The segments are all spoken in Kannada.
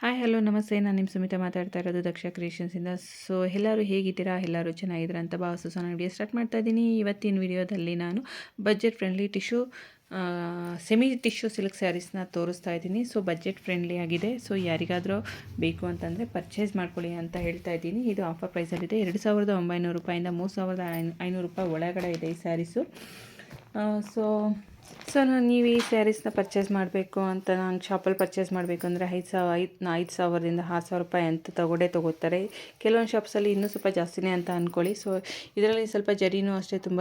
ಹಾಯ್ ಹಲೋ ನಮಸ್ತೆ, ನಾನು ನಿಮ್ಮ ಸುಮಿತಾ ಮಾತಾಡ್ತಾ ಇರೋದು ದಕ್ಷ ಕ್ರಿಯೇಷನ್ಸಿಂದ. ಸೊ ಎಲ್ಲರೂ ಹೇಗಿದ್ದೀರಾ? ಎಲ್ಲರೂ ಚೆನ್ನಾಗಿದ್ದೀರಾ ಅಂತ ಭಾವಿಸು. ಸೊ ನಾನು ವಿಡಿಯೋ ಸ್ಟಾರ್ಟ್ ಮಾಡ್ತಾ ಇದ್ದೀನಿ. ಇವತ್ತಿನ ವಿಡಿಯೋದಲ್ಲಿ ನಾನು budget friendly semi tissue silk ಸ್ಯಾರೀಸ್ನ ತೋರಿಸ್ತಾ ಇದ್ದೀನಿ. ಸೊ ಬಜೆಟ್ ಫ್ರೆಂಡ್ಲಿ ಆಗಿದೆ. ಸೊ ಯಾರಿಗಾದರೂ ಬೇಕು ಅಂತಂದರೆ ಪರ್ಚೇಸ್ ಮಾಡ್ಕೊಳ್ಳಿ ಅಂತ ಹೇಳ್ತಾ ಇದ್ದೀನಿ. ಇದು ಆಫರ್ ಪ್ರೈಸಲ್ಲಿದೆ. 2900 ರೂಪಾಯಿಂದ 3500 ರೂಪಾಯಿ ಒಳಗಡೆ ಇದೆ ಈ ಸ್ಯಾರೀಸು. ಸೊ ನೀವು ಈ ಸ್ಯಾರೀಸ್ನ ಪರ್ಚೇಸ್ ಮಾಡಬೇಕು ಅಂತ, ನಾನು ಶಾಪಲ್ಲಿ ಪರ್ಚೇಸ್ ಮಾಡಬೇಕು ಅಂದರೆ 5,000ದಿಂದ 6,000 ರೂಪಾಯಿ ಅಂತ ತಗೋತಾರೆ. ಕೆಲವೊಂದು ಶಾಪ್ಸಲ್ಲಿ ಇನ್ನೂ ಸ್ವಲ್ಪ ಜಾಸ್ತಿನೇ ಅಂತ ಅಂದ್ಕೊಳ್ಳಿ. ಸೊ ಇದರಲ್ಲಿ ಸ್ವಲ್ಪ ಜರಿನೂ ಅಷ್ಟೇ ತುಂಬ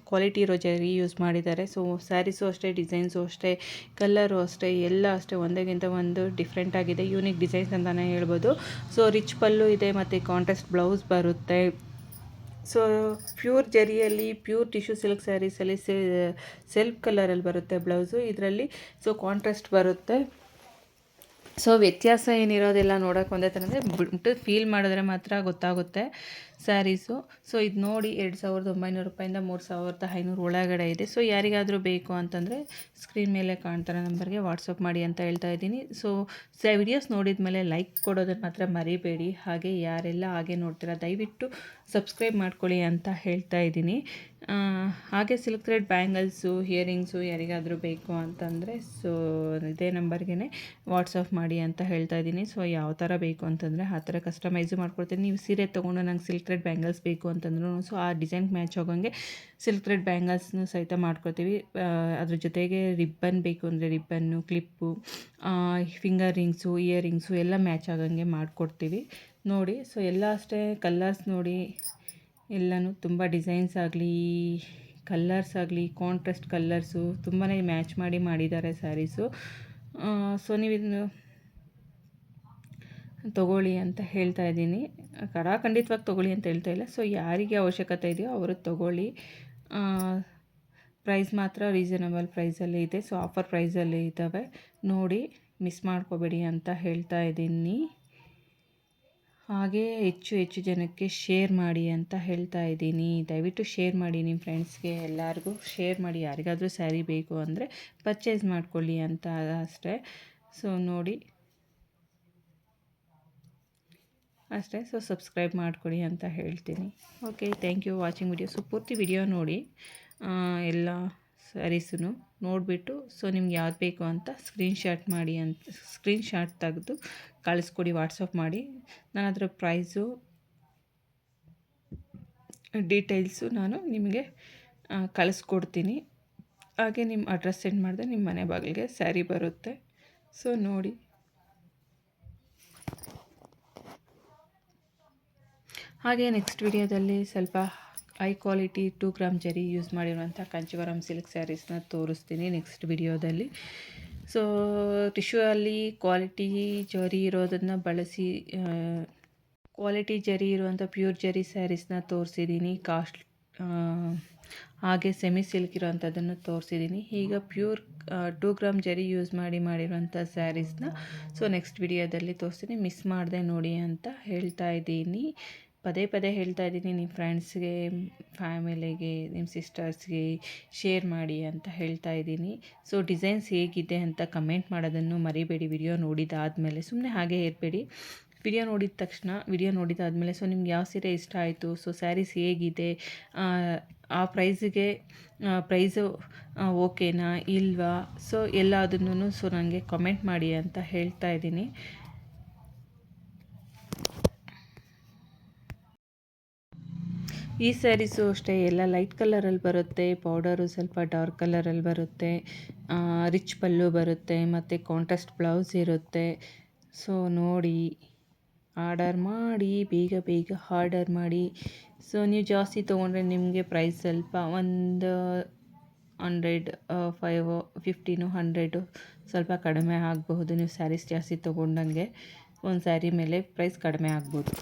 ಕ್ವಾಲಿಟಿ ಇರೋ ಜರಿ ಯೂಸ್ ಮಾಡಿದ್ದಾರೆ. ಸೊ ಸ್ಯಾರೀಸು ಅಷ್ಟೇ, ಡಿಸೈನ್ಸು ಅಷ್ಟೇ, ಕಲರು ಅಷ್ಟೇ, ಎಲ್ಲ ಅಷ್ಟೇ ಒಂದಕ್ಕಿಂತ ಒಂದು ಡಿಫ್ರೆಂಟ್ ಆಗಿದೆ. ಯೂನಿಕ್ ಡಿಸೈನ್ಸ್ ಅಂತಲೇ ಹೇಳ್ಬೋದು. ಸೊ ರಿಚ್ ಪಲ್ಲು ಇದೆ ಮತ್ತು ಕಾಂಟ್ರಾಸ್ಟ್ ಬ್ಲೌಸ್ ಬರುತ್ತೆ. ಸೊ ಪ್ಯೂರ್ ಜರಿಯಲ್ಲಿ ಪ್ಯೂರ್ ಟಿಶ್ಯೂ ಸಿಲ್ಕ್ ಸ್ಯಾರೀಸಲ್ಲಿ ಸೆಲ್ಫ್ ಕಲರಲ್ಲಿ ಬರುತ್ತೆ ಬ್ಲೌಸು. ಇದರಲ್ಲಿ ಸೊ ಕಾಂಟ್ರಾಸ್ಟ್ ಬರುತ್ತೆ. ಸೊ ವ್ಯತ್ಯಾಸ ಏನಿರೋದಿಲ್ಲ, ನೋಡೋಕೆ ಒಂದೇ ಥರ ಅಂದರೆ ಬಿಟ್ಟು ಫೀಲ್ ಮಾಡಿದ್ರೆ ಮಾತ್ರ ಗೊತ್ತಾಗುತ್ತೆ ಸ್ಯಾರೀಸು. ಸೊ ಇದು ನೋಡಿ 2,900 ರೂಪಾಯಿಂದ 3,500 ಒಳಗಡೆ ಇದೆ. ಸೊ ಯಾರಿಗಾದರೂ ಬೇಕು ಅಂತಂದರೆ ಸ್ಕ್ರೀನ್ ಮೇಲೆ ಕಾಣ್ತಾರೆ ನಂಬರ್ಗೆ ವಾಟ್ಸಪ್ ಮಾಡಿ ಅಂತ ಹೇಳ್ತಾ ಇದ್ದೀನಿ. ಸೊ ವಿಡಿಯೋಸ್ ನೋಡಿದ ಮೇಲೆ ಲೈಕ್ ಕೊಡೋದನ್ನು ಮಾತ್ರ ಮರಿಬೇಡಿ. ಹಾಗೆ ಯಾರೆಲ್ಲ ಹಾಗೆ ನೋಡ್ತೀರಾ ದಯವಿಟ್ಟು ಸಬ್ಸ್ಕ್ರೈಬ್ ಮಾಡ್ಕೊಳ್ಳಿ ಅಂತ ಹೇಳ್ತಾ ಇದ್ದೀನಿ. ಹಾಗೆ ಸಿಲ್ಕ್ ಥ್ರೆಡ್ ಬ್ಯಾಂಗಲ್ಸು, ಇಯರಿಂಗ್ಸು ಯಾರಿಗಾದರೂ ಬೇಕು ಅಂತಂದರೆ ಸೊ ಇದೇ ನಂಬರ್ಗೆ ವಾಟ್ಸಪ್ ಮಾಡಿ ಅಂತ ಹೇಳ್ತಾ ಇದ್ದೀನಿ. ಸೊ ಯಾವ ಥರ ಬೇಕು ಅಂತಂದರೆ ಆ ಥರ ಕಸ್ಟಮೈಸು ಮಾಡ್ಕೊಡ್ತೀನಿ. ನೀವು ಸೀರೆ ತೊಗೊಂಡು ನಂಗೆ ಸಿಲ್ಕ್ ಥ್ರೆಡ್ ಬ್ಯಾಂಗಲ್ಸ್ ಬೇಕು ಅಂತಂದ್ರೂ ಸೊ ಆ ಡಿಸೈನ್ಗೆ ಮ್ಯಾಚ್ ಆಗೋಂಗೆ ಸಿಲ್ಕ್ ಥ್ರೆಡ್ ಬ್ಯಾಂಗಲ್ಸ್ನು ಸಹಿತ ಮಾಡ್ಕೊಡ್ತೀವಿ. ಅದ್ರ ಜೊತೆಗೆ ರಿಬ್ಬನ್ ಬೇಕು ಅಂದರೆ ribbon, clip, finger rings, earrings ಎಲ್ಲ ಮ್ಯಾಚ್ ಆಗೋಂಗೆ ಮಾಡಿಕೊಡ್ತೀವಿ ನೋಡಿ. ಸೊ ಎಲ್ಲ ಅಷ್ಟೇ, ಕಲರ್ಸ್ ನೋಡಿ, ಎಲ್ಲನೂ ತುಂಬ ಡಿಸೈನ್ಸ್ ಆಗಲಿ, ಕಲರ್ಸ್ ಆಗಲಿ, ಕಾಂಟ್ರಾಸ್ಟ್ ಕಲರ್ಸು ತುಂಬಾ ಮ್ಯಾಚ್ ಮಾಡಿದ್ದಾರೆ ಸ್ಯಾರೀಸು. ಸೊ ನೀವು ಇದನ್ನು ತೊಗೊಳ್ಳಿ ಅಂತ ಹೇಳ್ತಾ ಇದ್ದೀನಿ. ಖಂಡಿತವಾಗಿ ತೊಗೊಳ್ಳಿ ಅಂತ ಹೇಳ್ತಾ ಇಲ್ಲ. ಸೊ ಯಾರಿಗೆ ಅವಶ್ಯಕತೆ ಇದೆಯೋ ಅವರು ತೊಗೊಳ್ಳಿ. ಪ್ರೈಸ್ ಮಾತ್ರ ರೀಸನಬಲ್ ಪ್ರೈಸಲ್ಲಿ ಇದೆ. ಸೊ ಆಫರ್ ಪ್ರೈಸಲ್ಲಿ ಇದ್ದಾವೆ ನೋಡಿ, ಮಿಸ್ ಮಾಡ್ಕೋಬೇಡಿ ಅಂತ ಹೇಳ್ತಾ ಇದ್ದೀನಿ. ಹಾಗೆ ಹೆಚ್ಚು ಜನಕ್ಕೆ ಶೇರ್ ಮಾಡಿ ಅಂತ ಹೇಳ್ತಾ ಇದ್ದೀನಿ. ದಯವಿಟ್ಟು ಶೇರ್ ಮಾಡಿ, ನಿಮ್ಮ ಫ್ರೆಂಡ್ಸ್ಗೆ ಎಲ್ಲರಿಗೂ ಶೇರ್ ಮಾಡಿ. ಯಾರಿಗಾದರೂ ಸ್ಯಾರಿ ಬೇಕು ಅಂದರೆ ಪರ್ಚೇಸ್ ಮಾಡ್ಕೊಳ್ಳಿ ಅಂತ ಅಷ್ಟೇ. ಸೊ ನೋಡಿ ಅಷ್ಟೇ. ಸೊ ಸಬ್ಸ್ಕ್ರೈಬ್ ಮಾಡ್ಕೊಳ್ಳಿ ಅಂತ ಹೇಳ್ತೀನಿ. Okay, thank you watching video. So ಪೂರ್ತಿ ವಿಡಿಯೋ ನೋಡಿ ಎಲ್ಲ ಸ್ಯಾರೀಸು ನೋಡಿಬಿಟ್ಟು ಸೊ ನಿಮ್ಗೆ ಯಾವ್ದು ಬೇಕು ಅಂತ ಸ್ಕ್ರೀನ್ಶಾಟ್ ತೆಗೆದು ಕಳಿಸ್ಕೊಡಿ, ವಾಟ್ಸಪ್ ಮಾಡಿ. ನಾನು ಅದರ ಪ್ರೈಸು ಡೀಟೇಲ್ಸು ನಾನು ನಿಮಗೆ ಕಳಿಸ್ಕೊಡ್ತೀನಿ. ಹಾಗೆ ನಿಮ್ಮ ಅಡ್ರೆಸ್ ಸೆಂಡ್ ಮಾಡಿದ್ರೆ ನಿಮ್ಮ ಮನೆ ಬಾಗಿಲಿಗೆ ಸ್ಯಾರಿ ಬರುತ್ತೆ. ಸೊ ನೋಡಿ, ಹಾಗೆ ನೆಕ್ಸ್ಟ್ ವಿಡಿಯೋದಲ್ಲಿ ಸ್ವಲ್ಪ ಹೈ ಕ್ವಾಲಿಟಿ 2 ಗ್ರಾಮ್ ಜರಿ ಯೂಸ್ ಮಾಡಿರುವಂಥ ಕಾಂಚೀವರಂ ಸಿಲ್ಕ್ ಸ್ಯಾರೀಸ್ನ ತೋರಿಸ್ತೀನಿ ನೆಕ್ಸ್ಟ್ ವಿಡಿಯೋದಲ್ಲಿ. ಸೊ ಟಿಶ್ಯೂ ಅಲ್ಲಿ ಕ್ವಾಲಿಟಿ ಜರಿ ಇರೋದನ್ನು ಬಳಸಿ ಕ್ವಾಲಿಟಿ ಜರಿ ಇರುವಂಥ ಪ್ಯೂರ್ ಜರಿ ಸ್ಯಾರೀಸ್ನ ತೋರಿಸಿದ್ದೀನಿ. ಹಾಗೆ ಸೆಮಿ ಸಿಲ್ಕ್ ಇರೋವಂಥದ್ದನ್ನು ತೋರಿಸಿದ್ದೀನಿ. ಈಗ ಪ್ಯೂರ್ 2 ಗ್ರಾಮ್ ಜರಿ ಯೂಸ್ ಮಾಡಿರುವಂಥ ಸ್ಯಾರೀಸ್ನ ಸೊ ನೆಕ್ಸ್ಟ್ ವಿಡಿಯೋದಲ್ಲಿ ತೋರಿಸ್ತೀನಿ. ಮಿಸ್ ಮಾಡದೆ ನೋಡಿ ಅಂತ ಹೇಳ್ತಾ ಇದ್ದೀನಿ. ಪದೇ ಹೇಳ್ತಾ ಇದ್ದೀನಿ, ನಿಮ್ಮ ಫ್ರೆಂಡ್ಸ್ಗೆ, ಫ್ಯಾಮಿಲಿಗೆ, ನಿಮ್ಮ ಸಿಸ್ಟರ್ಸ್ಗೆ ಶೇರ್ ಮಾಡಿ ಅಂತ ಹೇಳ್ತಾ ಇದ್ದೀನಿ. ಸೊ ಡಿಸೈನ್ಸ್ ಹೇಗಿದೆ ಅಂತ ಕಮೆಂಟ್ ಮಾಡೋದನ್ನು ಮರಿಬೇಡಿ. ವಿಡಿಯೋ ನೋಡಿದಾದಮೇಲೆ ಸುಮ್ಮನೆ ಹಾಗೆ ಇರಬೇಡಿ. ವಿಡಿಯೋ ನೋಡಿದಾದಮೇಲೆ ಸೊ ನಿಮ್ಗೆ ಯಾವ ಸೀರೆ ಇಷ್ಟ ಆಯಿತು, ಸೊ ಸ್ಯಾರೀಸ್ ಹೇಗಿದೆ, ಆ ಪ್ರೈಸು ಓಕೆನಾ ಇಲ್ವಾ, ಸೊ ಎಲ್ಲದನ್ನೂ ಸೊ ನನಗೆ ಕಮೆಂಟ್ ಮಾಡಿ ಅಂತ ಹೇಳ್ತಾ ಇದ್ದೀನಿ. ಈ ಸ್ಯಾರೀಸು ಅಷ್ಟೇ ಎಲ್ಲ ಲೈಟ್ ಕಲರಲ್ಲಿ ಬರುತ್ತೆ. ಪೌಡರು ಸ್ವಲ್ಪ ಡಾರ್ಕ್ ಕಲರಲ್ಲಿ ಬರುತ್ತೆ. ರಿಚ್ ಪಲ್ಲು ಬರುತ್ತೆ ಮತ್ತು ಕಾಂಟ್ರಾಸ್ಟ್ ಬ್ಲೌಸ್ ಇರುತ್ತೆ. ಸೊ ನೋಡಿ, ಆರ್ಡರ್ ಮಾಡಿ, ಬೇಗ ಆರ್ಡರ್ ಮಾಡಿ. ಸೊ ನೀವು ಜಾಸ್ತಿ ತೊಗೊಂಡ್ರೆ ನಿಮಗೆ ಪ್ರೈಸ್ ಸ್ವಲ್ಪ ಒಂದು 15-100 ಸ್ವಲ್ಪ ಕಡಿಮೆ ಆಗಬಹುದು. ನೀವು ಸ್ಯಾರೀಸ್ ಜಾಸ್ತಿ ತೊಗೊಂಡಂಗೆ ಒಂದು ಸ್ಯಾರಿ ಮೇಲೆ ಪ್ರೈಸ್ ಕಡಿಮೆ ಆಗ್ಬೋದು.